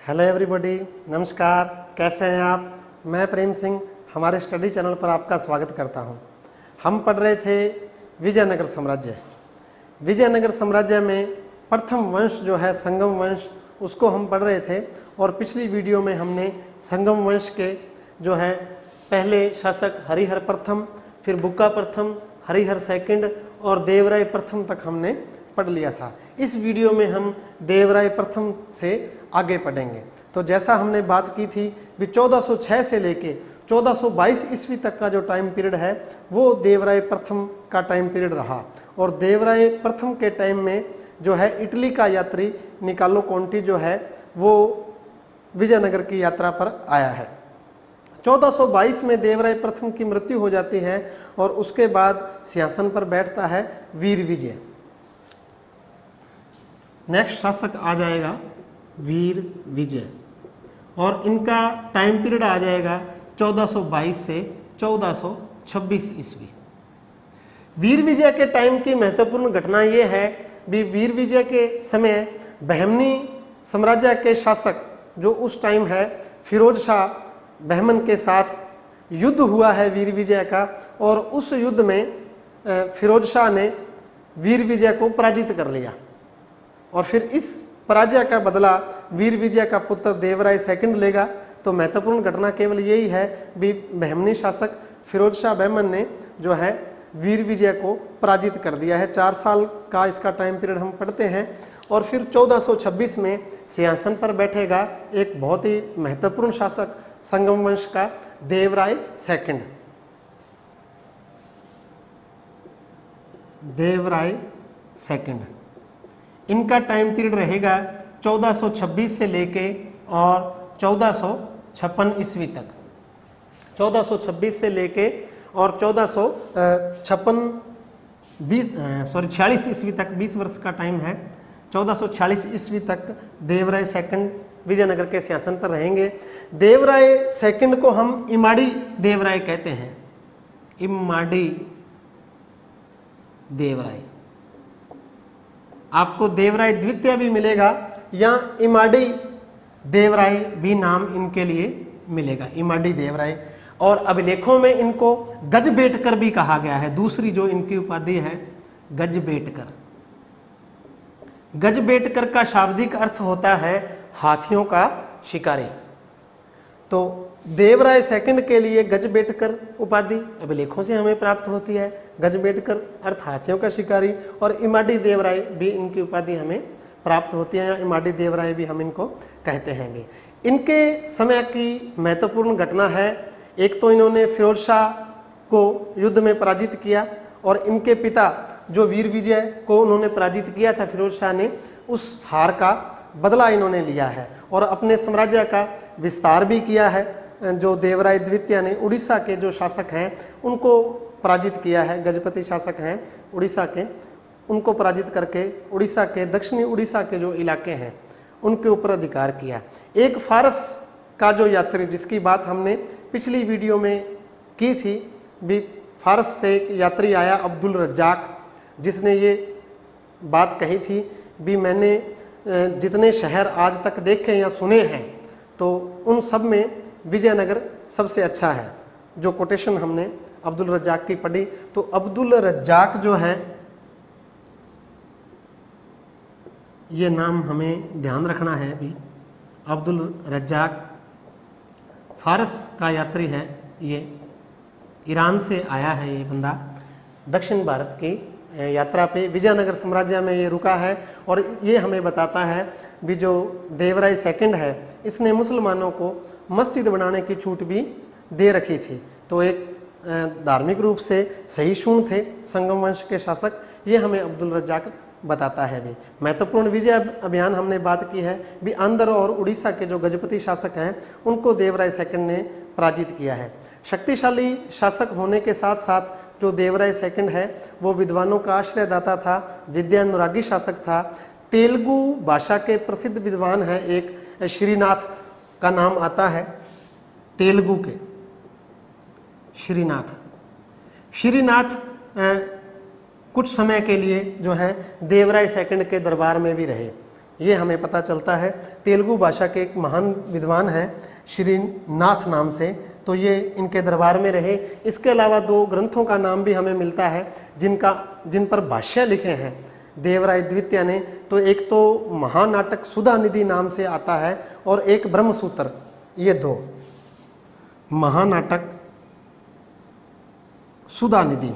Hello everybody, नमस्कार। कैसे हैं आप? मैं प्रेम सिंह हमारे स्टडी चैनल पर आपका स्वागत करता हूं। हम पढ़ रहे थे विजयनगर साम्राज्य। विजयनगर साम्राज्य में प्रथम वंश जो है संगम वंश, उसको हम पढ़ रहे थे। और पिछली वीडियो में हमने संगम वंश के जो है पहले शासक हरिहर प्रथम, फिर बुक्का प्रथम, हरिहर सेकंड और देवराय प्रथम तक हमने पढ़ लिया था। इस वीडियो में हम देवराय प्रथम से आगे पढ़ेंगे। तो जैसा हमने बात की थी भी 1406 से लेके 1422 ईस्वी तक का जो टाइम पीरियड है वो देवराय प्रथम का टाइम पीरियड रहा। और देवराय प्रथम के टाइम में जो है इटली का यात्री निकालो कोंटी जो है वो विजयनगर की यात्रा पर आया है। 1422 में देवराय प्रथम की मृत्यु हो जाती है और उसके बाद सिंहासन पर बैठता है वीर विजय। नेक्स्ट शासक आ जाएगा वीर विजय और इनका टाइम पीरियड आ जाएगा 1422 से 1426 ईस्वी। वीर विजय के टाइम की महत्वपूर्ण घटना ये है भी वीर विजय के समय बहमनी साम्राज्य के शासक जो उस टाइम है फिरोज शाह बहमन के साथ युद्ध हुआ है वीर विजय का। और उस युद्ध में फिरोज शाह ने वीर विजय को पराजित कर लिया और फिर इस पराजय का बदला वीर विजय का पुत्र देवराय सेकंड लेगा। तो महत्वपूर्ण घटना केवल यही है भी बहमनी शासक फिरोज शाह बहमन ने जो है वीर विजय को पराजित कर दिया है। 4 साल का इसका टाइम पीरियड हम पढ़ते हैं। और फिर 1426 में सिंहासन पर बैठेगा एक बहुत ही महत्वपूर्ण शासक संगम वंश का देवराय सेकंड। देवराय सेकंड इनका टाइम पीरियड रहेगा 1426 से लेके और 1456 ईस्वी तक। 1426 से लेके और 46 ईस्वी तक 20 वर्ष का टाइम है। 1446 ईस्वी तक देवराय सेकंड विजयनगर के सिंहासन पर रहेंगे। देवराय सेकंड को हम इमाड़ी देवराय कहते हैं। इमाड़ी देवराय, आपको देवराय द्वितीय भी मिलेगा या इमाड़ी देवराय भी नाम इनके लिए मिलेगा, इमाड़ी देवराय। और अभिलेखों में इनको गजबेटकर भी कहा गया है। दूसरी जो इनकी उपाधि है गजबेटकर। गजबेटकर का शाब्दिक अर्थ होता है हाथियों का शिकारी। तो देवराय सेकंड के लिए गजबेटकर उपाधि अभिलेखों से हमें प्राप्त होती है। गजबेटकर अर्थ हाथियों का शिकारी और इमाड़ी देवराय भी इनकी उपाधि हमें प्राप्त होती है या इमाड़ी देवराय भी हम इनको कहते हैं। इनके समय की महत्वपूर्ण घटना है, एक तो इन्होंने फिरोज शाह को युद्ध में पराजित किया और इनके पिता जो वीर विजय को उन्होंने पराजित किया था फिरोज शाह ने, उस हार का बदला इन्होंने लिया है और अपने साम्राज्य का विस्तार भी किया है। जो देवराय द्वितीय ने उड़ीसा के जो शासक हैं उनको पराजित किया है। गजपति शासक हैं उड़ीसा के, उनको पराजित करके उड़ीसा के दक्षिणी उड़ीसा के जो इलाके हैं उनके ऊपर अधिकार किया। एक फारस का जो यात्री जिसकी बात हमने पिछली वीडियो में की थी भी, फारस से एक यात्री आया अब्दुल रज्जाक, जिसने ये बात कही थी भी मैंने जितने शहर आज तक देखे या सुने हैं तो उन सब में विजयनगर सबसे अच्छा है। जो कोटेशन हमने अब्दुल रज्जाक की पढ़ी, तो अब्दुल रज्जाक जो है ये नाम हमें ध्यान रखना है भी। अब्दुल रज्जाक फारस का यात्री है, ये ईरान से आया है। ये बंदा दक्षिण भारत की यात्रा पे विजयनगर साम्राज्य में ये रुका है और ये हमें बताता है भी जो देवराय सेकंड है इसने मुसलमानों को मस्जिद बनाने की छूट भी दे रखी थी। तो एक धार्मिक रूप से सहिष्णु थे संगम वंश के शासक, ये हमें अब्दुल रज्जाक बताता है भी। महत्वपूर्ण विजय अभियान हमने बात की है भी, आंध्र और उड़ीसा के जो गजपति शासक हैं उनको देवराय सेकंड ने पराजित किया है। शक्तिशाली शासक होने के साथ साथ जो देवराय सेकंड है वो विद्वानों का आश्रयदाता था, विद्यानुरागी शासक था। तेलुगु भाषा के प्रसिद्ध विद्वान हैं, एक श्रीनाथ का नाम आता है तेलुगु के। श्रीनाथ कुछ समय के लिए जो है देवराय सेकंड के दरबार में भी रहे। ये हमें पता चलता है। तेलुगु भाषा के एक महान विद्वान हैं श्रीनाथ नाम से, तो ये इनके दरबार में रहे। इसके अलावा 2 ग्रंथों का नाम भी हमें मिलता है जिन पर भाष्य लिखे हैं देवराय द्वितीय ने। तो एक तो महानाटक सुधानिधि नाम से आता है और एक ब्रह्मसूत्र, ये 2 महानाटक सुधानिधि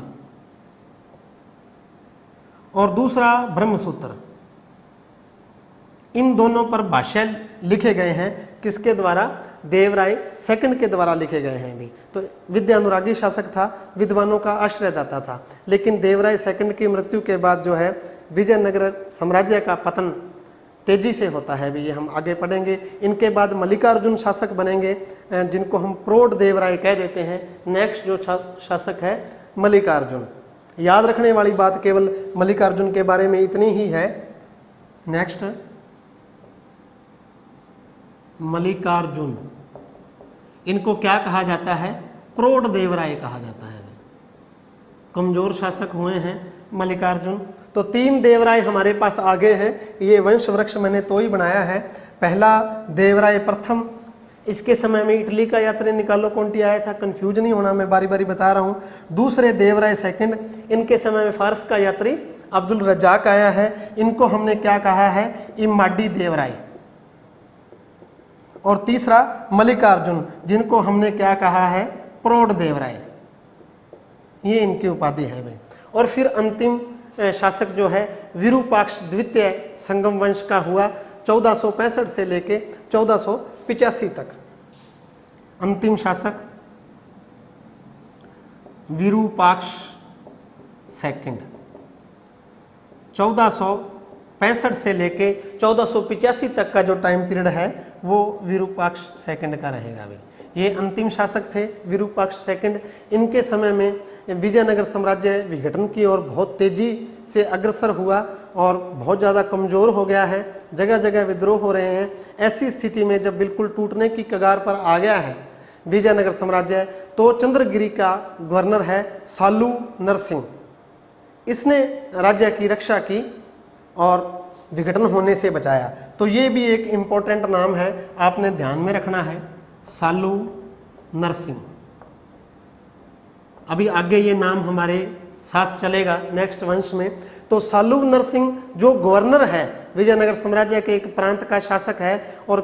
और दूसरा ब्रह्मसूत्र, इन दोनों पर भाष्य लिखे गए हैं। किसके द्वारा? देवराय सेकंड के द्वारा लिखे गए हैं भी। तो विद्यानुरागी शासक था, विद्वानों का आश्रयदाता था, लेकिन देवराय सेकंड की मृत्यु के बाद जो है विजयनगर साम्राज्य का पतन तेजी से होता है भी, ये हम आगे पढ़ेंगे। इनके बाद मल्लिकार्जुन शासक बनेंगे, जिनको हम प्रौढ़ देवराय कह देते हैं। नेक्स्ट जो शासक है मल्लिकार्जुन। याद रखने वाली बात केवल मल्लिकार्जुन के बारे में इतनी ही है। नेक्स्ट मल्लिकार्जुन, इनको क्या कहा जाता है? प्रौढ़ देवराय कहा जाता है। कमजोर शासक हुए हैं मल्लिकार्जुन। तो 3 देवराय हमारे पास आगे हैं। ये वंश वृक्ष मैंने तो ही बनाया है। पहला देवराय प्रथम, इसके समय में इटली का यात्री निकालो कोंटी आया था, कंफ्यूज नहीं होना, मैं बारी बारी बता रहा हूँ। दूसरे देवराय सेकंड, इनके समय में फारस का यात्री अब्दुल रज्जाक आया है। इनको हमने क्या कहा है? इमाडी देवराय। और तीसरा मल्लिकार्जुन, जिनको हमने क्या कहा है? प्रौढ़ देवराय। ये इनकी उपाधि है भाई। और फिर अंतिम शासक जो है विरूपाक्ष द्वितीय संगम वंश का हुआ 1465 से लेके 1485 तक। अंतिम शासक विरूपाक्ष सेकंड 1465 से लेके 1485 तक का जो टाइम पीरियड है वो विरूपाक्ष सेकंड का रहेगा भाई। ये अंतिम शासक थे विरूपाक्ष सेकंड। इनके समय में विजयनगर साम्राज्य विघटन की ओर बहुत तेजी से अग्रसर हुआ और बहुत ज़्यादा कमज़ोर हो गया है। जगह जगह विद्रोह हो रहे हैं। ऐसी स्थिति में जब बिल्कुल टूटने की कगार पर आ गया है विजयनगर साम्राज्य, तो चंद्रगिरी का गवर्नर है सालू नरसिंह। इसने राज्य की रक्षा की और विघटन होने से बचाया। तो ये भी एक इम्पोर्टेंट नाम है, आपने ध्यान में रखना है, सालू नरसिंह। अभी आगे ये नाम हमारे साथ चलेगा नेक्स्ट वंश में। तो सालू नरसिंह जो गवर्नर है विजयनगर साम्राज्य के एक प्रांत का शासक है और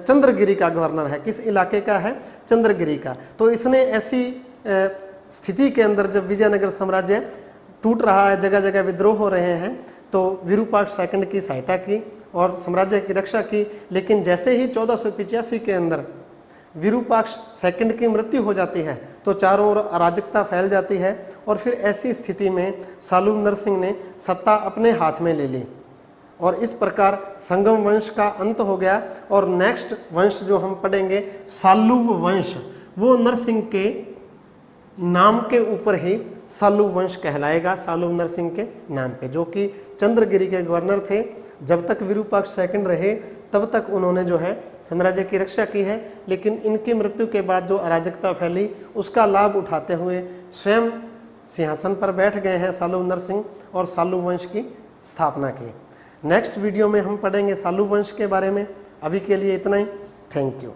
चंद्रगिरी का गवर्नर है। किस इलाके का है? चंद्रगिरी का। तो इसने ऐसी स्थिति के अंदर जब विजयनगर साम्राज्य टूट रहा है, जगह जगह विद्रोह हो रहे हैं, तो विरूपाक्ष सेकंड की सहायता की और साम्राज्य की रक्षा की। लेकिन जैसे ही 1485 के अंदर विरूपाक्ष सेकंड की मृत्यु हो जाती है तो चारों ओर अराजकता फैल जाती है और फिर ऐसी स्थिति में सालू नरसिंह ने सत्ता अपने हाथ में ले ली और इस प्रकार संगम वंश का अंत हो गया। और नेक्स्ट वंश जो हम पढ़ेंगे सालू वंश, वो नरसिंह के नाम के ऊपर ही सालू वंश कहलाएगा, सालू नरसिंह के नाम पे, जो कि चंद्रगिरी के गवर्नर थे। जब तक विरूपाक्ष सेकंड रहे तब तक उन्होंने जो है साम्राज्य की रक्षा की है, लेकिन इनकी मृत्यु के बाद जो अराजकता फैली उसका लाभ उठाते हुए स्वयं सिंहासन पर बैठ गए हैं सालू नरसिंह और सालू वंश की स्थापना की। नेक्स्ट वीडियो में हम पढ़ेंगे सालू वंश के बारे में। अभी के लिए इतना ही। Thank you.